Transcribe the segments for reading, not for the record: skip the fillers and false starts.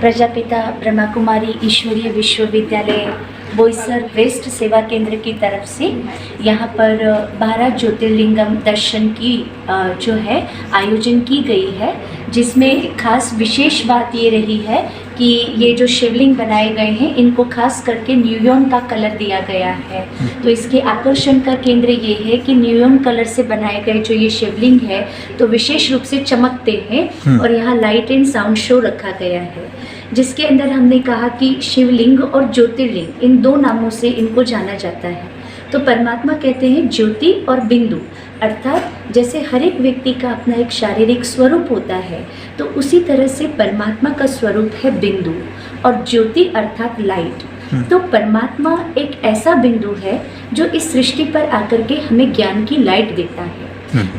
प्रजापिता ब्रह्मा कुमारी ईश्वरीय विश्वविद्यालय बोईसर वेस्ट सेवा केंद्र की तरफ से यहाँ पर 12 ज्योतिर्लिंगम दर्शन की जो है आयोजन की गई है, जिसमें खास विशेष बात ये रही है कि ये जो शिवलिंग बनाए गए हैं इनको खास करके न्यूयॉन का कलर दिया गया है। तो इसके आकर्षण का केंद्र ये है कि न्यूयॉन कलर से बनाए गए जो ये शिवलिंग है तो विशेष रूप से चमकते हैं और यहाँ लाइट एंड साउंड शो रखा गया है, जिसके अंदर हमने कहा कि शिवलिंग और ज्योतिर्लिंग इन दो नामों से इनको जाना जाता है। तो परमात्मा कहते हैं ज्योति और बिंदु, अर्थात जैसे हर एक व्यक्ति का अपना एक शारीरिक स्वरूप होता है तो उसी तरह से परमात्मा का स्वरूप है बिंदु और ज्योति अर्थात लाइट। तो परमात्मा एक ऐसा बिंदु है जो इस सृष्टि पर आकर के हमें ज्ञान की लाइट देता है।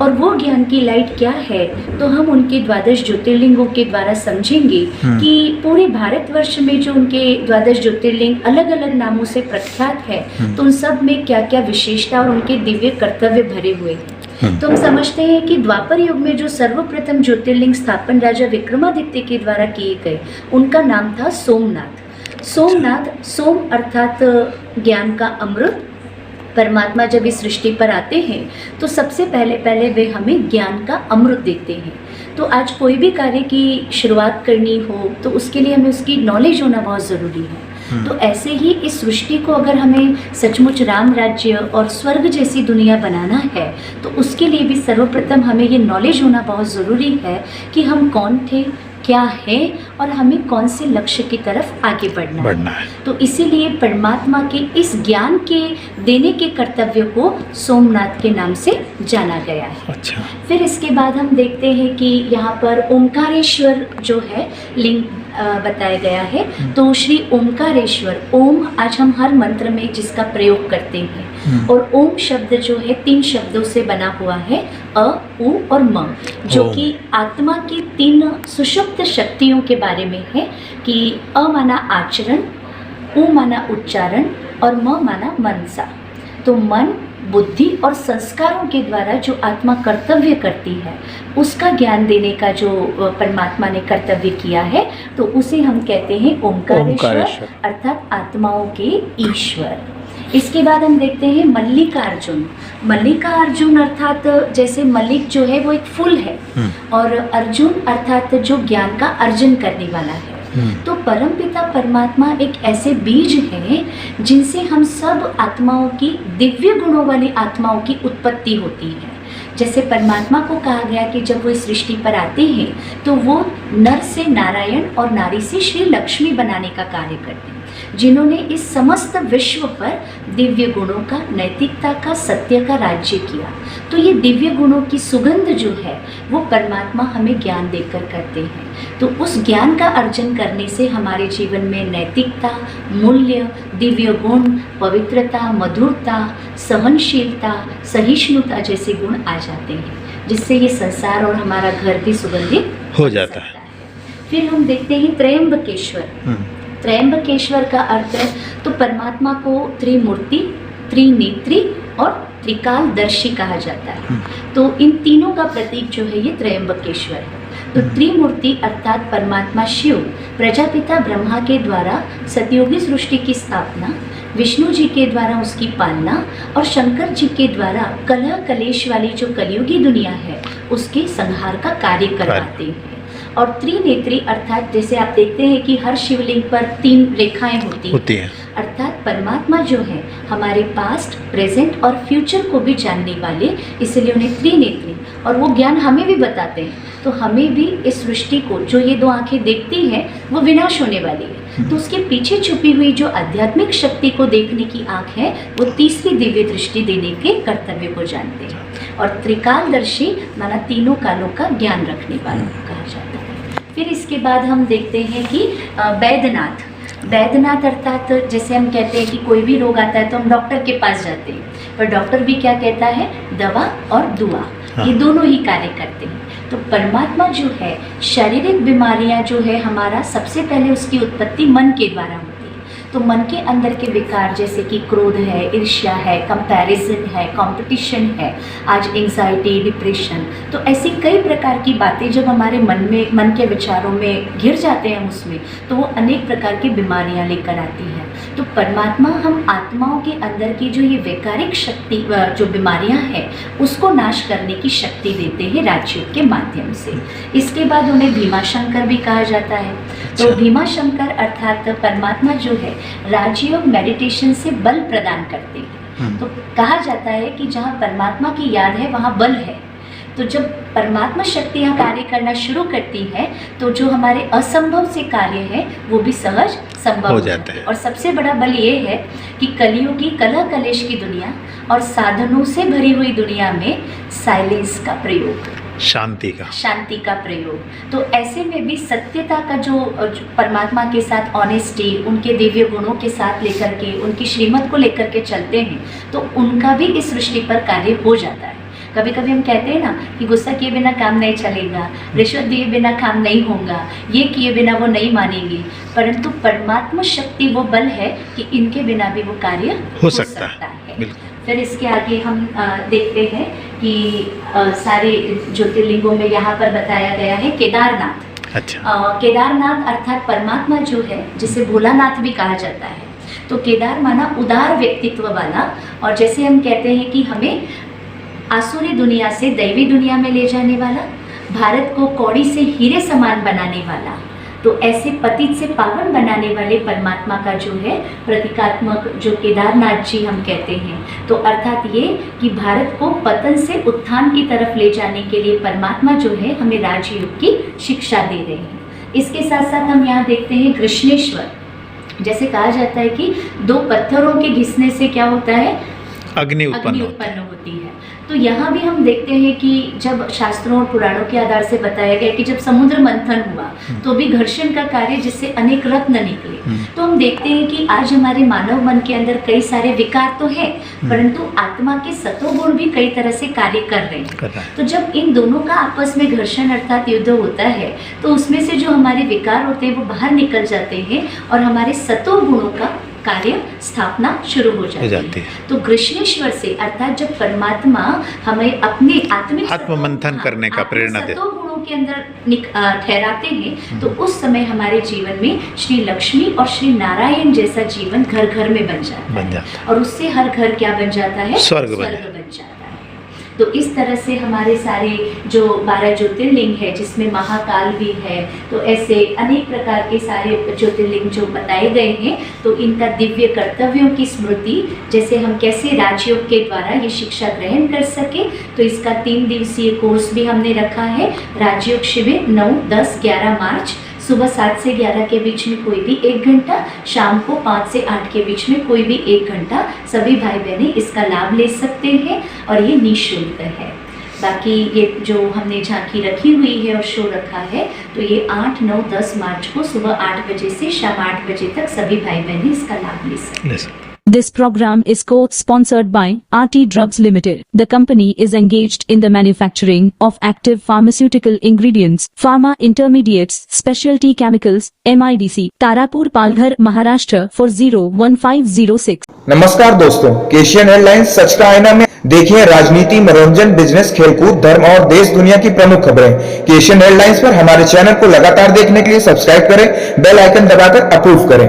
और वो ज्ञान की लाइट क्या है तो हम उनके 12 ज्योतिर्लिंगों के द्वारा समझेंगे कि पूरे भारतवर्ष में जो उनके 12 ज्योतिर्लिंग अलग अलग नामों से प्रख्यात है तो उन सब में क्या क्या विशेषता और उनके दिव्य कर्तव्य भरे हुए हैं। तो हम समझते हैं कि द्वापर युग में जो सर्वप्रथम ज्योतिर्लिंग स्थापन राजा विक्रमादित्य के द्वारा किए गए उनका नाम था सोमनाथ। सोमनाथ, सोम अर्थात ज्ञान का अमृत। परमात्मा जब इस सृष्टि पर आते हैं तो सबसे पहले वे हमें ज्ञान का अमृत देते हैं। तो आज कोई भी कार्य की शुरुआत करनी हो तो उसके लिए हमें उसकी नॉलेज होना बहुत ज़रूरी है। तो ऐसे ही इस सृष्टि को अगर हमें सचमुच राम राज्य और स्वर्ग जैसी दुनिया बनाना है तो उसके लिए भी सर्वप्रथम हमें ये नॉलेज होना बहुत ज़रूरी है कि हम कौन थे, क्या है और हमें कौन से लक्ष्य की तरफ आगे बढ़ना है। तो इसीलिए परमात्मा के इस ज्ञान के देने के कर्तव्य को सोमनाथ के नाम से जाना गया है। अच्छा। फिर इसके बाद हम देखते हैं कि यहाँ पर ओमकारेश्वर जो है लिंग बताया गया है। तो श्री ओमकारेश्वर, ओम आज हम हर मंत्र में जिसका प्रयोग करते हैं और ओम शब्द जो है 3 शब्दों से बना हुआ है, अ, उ और म, जो कि आत्मा की 3 सुषुप्त शक्तियों के बारे में है कि अ माना आचरण, उ माना उच्चारण और म माना मनसा। तो मन, बुद्धि और संस्कारों के द्वारा जो आत्मा कर्तव्य करती है उसका ज्ञान देने का जो परमात्मा ने कर्तव्य किया है तो उसे हम कहते हैं ओमकारेश्वर अर्थात आत्माओं के ईश्वर। इसके बाद हम देखते हैं मल्लिकार्जुन। मल्लिकार्जुन अर्थात जैसे मल्लिक जो है वो एक फूल है और अर्जुन अर्थात जो ज्ञान का अर्जन करने वाला है। तो परमपिता परमात्मा एक ऐसे बीज हैं जिनसे हम सब आत्माओं की, दिव्य गुणों वाली आत्माओं की उत्पत्ति होती है। जैसे परमात्मा को कहा गया कि जब वो इस सृष्टि पर आते हैं तो वो नर से नारायण और नारी से श्री लक्ष्मी बनाने का कार्य करते हैं, जिन्होंने इस समस्त विश्व पर दिव्य गुणों का, नैतिकता का, सत्य का राज्य किया। तो ये दिव्य गुणों की सुगंध जो है वो परमात्मा हमें ज्ञान देकर करते हैं। तो उस ज्ञान का अर्जन करने से हमारे जीवन में नैतिकता, मूल्य, दिव्य गुण, पवित्रता, मधुरता, सहनशीलता, सहिष्णुता जैसे गुण आ जाते हैं, जिससे ये संसार और हमारा घर भी सुगंधित हो जाता है। फिर हम देखते हैं त्रयंबकेश्वर। त्रयंबकेश्वर का अर्थ है तो परमात्मा को त्रिमूर्ति, त्रिनेत्री और त्रिकालदर्शी कहा जाता है। तो इन तीनों का प्रतीक जो है ये त्रयंबकेश्वर है। तो त्रिमूर्ति अर्थात परमात्मा शिव प्रजापिता ब्रह्मा के द्वारा सतयुगी सृष्टि की स्थापना, विष्णु जी के द्वारा उसकी पालना और शंकर जी के द्वारा कलह कलेश वाली जो कलयुगी दुनिया है उसके संहार का कार्य करवाते हैं। और त्रिनेत्री अर्थात जैसे आप देखते हैं कि हर शिवलिंग पर 3 रेखाएं होती हैं, अर्थात परमात्मा जो है हमारे पास्ट, प्रेजेंट और फ्यूचर को भी जानने वाले, इसलिए उन्हें त्रिनेत्री, और वो ज्ञान हमें भी बताते हैं। तो हमें भी इस सृष्टि को जो ये 2 आंखें देखती हैं वो विनाश होने वाली है, तो उसके पीछे छुपी हुई जो आध्यात्मिक शक्ति को देखने की आंख है वो तीसरी दिव्य दृष्टि देने के कर्तव्य को जानते हैं। और त्रिकालदर्शी माना तीनों कालों का ज्ञान रखने वालों को कहा जाता है। फिर इसके बाद हम देखते हैं कि वैद्यनाथ। वैद्यनाथ अर्थात जैसे हम कहते हैं कि कोई भी रोग आता है तो हम डॉक्टर के पास जाते हैं, पर डॉक्टर भी क्या कहता है, दवा और दुआ, ये दोनों ही कार्य करते हैं। तो परमात्मा जो है, शारीरिक बीमारियां जो है हमारा सबसे पहले उसकी उत्पत्ति मन के द्वारा होती है। तो मन के अंदर के विकार जैसे कि क्रोध है, ईर्ष्या है, कंपैरिजन है, कंपटीशन है, आज एंजाइटी, डिप्रेशन, तो ऐसी कई प्रकार की बातें जब हमारे मन के विचारों में घिर जाते हैं उसमें, तो वो अनेक प्रकार की बीमारियां लेकर आती हैं। तो परमात्मा हम आत्माओं के अंदर की जो ये वैकारिक शक्ति, जो बीमारियां हैं, उसको नाश करने की शक्ति देते हैं राजयोग के माध्यम से। इसके बाद उन्हें भीमाशंकर भी कहा जाता है। तो भीमाशंकर अर्थात परमात्मा जो है राजयोग मेडिटेशन से बल प्रदान करते हैं। तो कहा जाता है कि जहाँ परमात्मा की याद है वहाँ बल है। तो जब परमात्मा शक्तियाँ कार्य करना शुरू करती है तो जो हमारे असंभव से कार्य है वो भी सहज संभव हो जाते हैं। और सबसे बड़ा बल ये है कि कलियुगी कलह कलेश की दुनिया और साधनों से भरी हुई दुनिया में साइलेंस का प्रयोग, शांति का प्रयोग। तो ऐसे में भी सत्यता का जो परमात्मा के साथ ऑनेस्टी, उनके दिव्य गुणों के साथ लेकर के, उनकी श्रीमत को लेकर के चलते हैं, तो उनका भी इस सृष्टि पर कार्य हो जाता है। कभी कभी हम कहते हैं ना कि गुस्सा किए बिना काम नहीं चलेगा, रिश्वत दिए बिना काम नहीं होगा, ये किए बिना वो नहीं मानेंगे, परंतु परमात्मा शक्ति वो बल है कि इनके बिना भी वो कार्य हो सकता है। फिर इसके आगे हम देखते हैं कि सारे ज्योतिर्लिंगों में यहाँ पर बताया गया है केदारनाथ। अच्छा। केदारनाथ अर्थात परमात्मा जो है, जिसे भोलानाथ भी कहा जाता है। तो केदार माना उदार व्यक्तित्व वाला, और जैसे हम कहते हैं कि हमें आसुरी दुनिया से दैवी दुनिया में ले जाने वाला, भारत को कौड़ी से हीरे समान बनाने वाला, तो ऐसे पतित से पावन बनाने वाले परमात्मा का जो है प्रतीकात्मक जो केदारनाथ जी हम कहते हैं। तो अर्थात ये कि भारत को पतन से उत्थान की तरफ ले जाने के लिए परमात्मा जो है हमें राजयोग की शिक्षा दे रहे हैं। इसके साथ साथ हम यहाँ देखते हैं कृष्णेश्वर। जैसे कहा जाता है कि दो पत्थरों के घिसने से क्या होता है, अग्नि उत्पन्न होती है। तो यहाँ भी हम देखते हैं कि जब शास्त्रों और पुराणों के आधार से बताया गया कि जब समुद्र मंथन हुआ तो भी घर्षण का कार्य, जिससे अनेक रत्न निकले। तो हम देखते हैं कि आज हमारे मानव मन के अंदर कई सारे विकार तो है, परंतु आत्मा के सतोगुण भी कई तरह से कार्य कर रहे हैं। तो जब इन दोनों का आपस में घर्षण अर्थात युद्ध होता है तो उसमें से जो हमारे विकार होते हैं वो बाहर निकल जाते हैं और हमारे सतोगुणों का कार्य स्थापना शुरू हो जाती है। तो कृष्णेश्वर से अर्थात जब परमात्मा हमें अपने आत्ममंथन करने का प्रेरणा देते हैं, गुणों के अंदर ठहराते हैं, तो उस समय हमारे जीवन में श्री लक्ष्मी और श्री नारायण जैसा जीवन घर घर में बन जाता है। और उससे हर घर क्या बन जाता है, स्वर्ग बन जाता है। तो इस तरह से हमारे सारे जो 12 ज्योतिर्लिंग है, जिसमें महाकाल भी है, तो ऐसे अनेक प्रकार के सारे ज्योतिर्लिंग जो बताए गए हैं, तो इनका दिव्य कर्तव्यों की स्मृति, जैसे हम कैसे राजयोग के द्वारा ये शिक्षा ग्रहण कर सके, तो इसका 3 दिवसीय कोर्स भी हमने रखा है। राजयोग शिविर 9, 10, 11 मार्च, सुबह 7 से 11 के बीच में कोई भी 1 घंटा, शाम को 5 से 8 के बीच में कोई भी 1 घंटा, सभी भाई बहनें इसका लाभ ले सकते हैं और ये निःशुल्क है। बाकी ये जो हमने झांकी रखी हुई है और शो रखा है, तो ये 8, 9, 10 मार्च को सुबह 8 बजे से शाम 8 बजे तक सभी भाई बहनें इसका लाभ ले सकते हैं। This program is co-sponsored by RT Drugs Limited. The company is engaged in the manufacturing of active pharmaceutical ingredients, pharma intermediates, specialty chemicals, MIDC, Tarapur, Palghar, Maharashtra 401506. नमस्कार दोस्तों, केशियन हेडलाइंस सच का आईना में देखिए राजनीति, मनोरंजन, बिजनेस, खेलकूद, धर्म और देश दुनिया की प्रमुख खबरें। केशियन हेडलाइंस पर हमारे चैनल को लगातार देखने के लिए सब्सक्राइब करें, बेल आइकन दबाकर अप्रूव करें।